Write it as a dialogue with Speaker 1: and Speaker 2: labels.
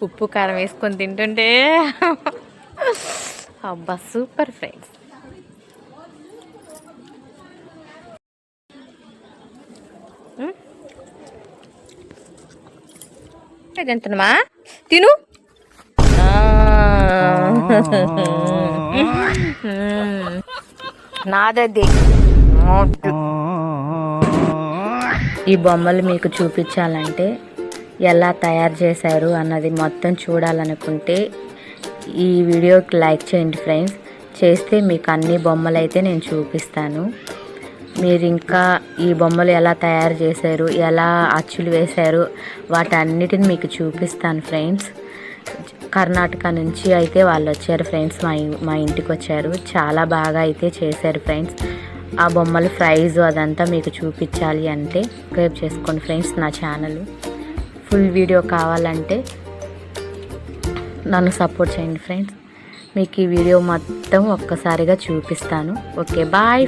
Speaker 1: ఉప్పు కారం వేసుకొని తింటుంటే అబ్బా సూపర్ ఫ్రెండ్స్. తింటున్నామా, తిను. నాదది. ఈ బొమ్మలు మీకు చూపించాలంటే ఎలా తయారు చేశారు అన్నది మొత్తం చూడాలనుకుంటే ఈ వీడియోకి లైక్ చేయండి ఫ్రెండ్స్. చేస్తే మీకు అన్ని బొమ్మలు అయితే నేను చూపిస్తాను. మీరు ఇంకా ఈ బొమ్మలు ఎలా తయారు చేశారు, ఎలా అచ్చులు వేశారు, వాటన్నిటిని మీకు చూపిస్తాను ఫ్రెండ్స్. కర్ణాటక నుంచి అయితే వాళ్ళు వచ్చారు ఫ్రెండ్స్, మా ఇంటికి వచ్చారు. చాలా బాగా అయితే చేశారు ఫ్రెండ్స్. ఆ బొమ్మల ప్రైజు అదంతా మీకు చూపించాలి అంటే సబ్స్క్రైబ్ చేసుకోండి ఫ్రెండ్స్ నా ఛానల్. ఫుల్ వీడియో కావాలంటే నన్ను సపోర్ట్ చేయండి ఫ్రెండ్స్. మీకు ఈ వీడియో మొత్తం ఒక్కసారిగా చూపిస్తాను. Okay bye.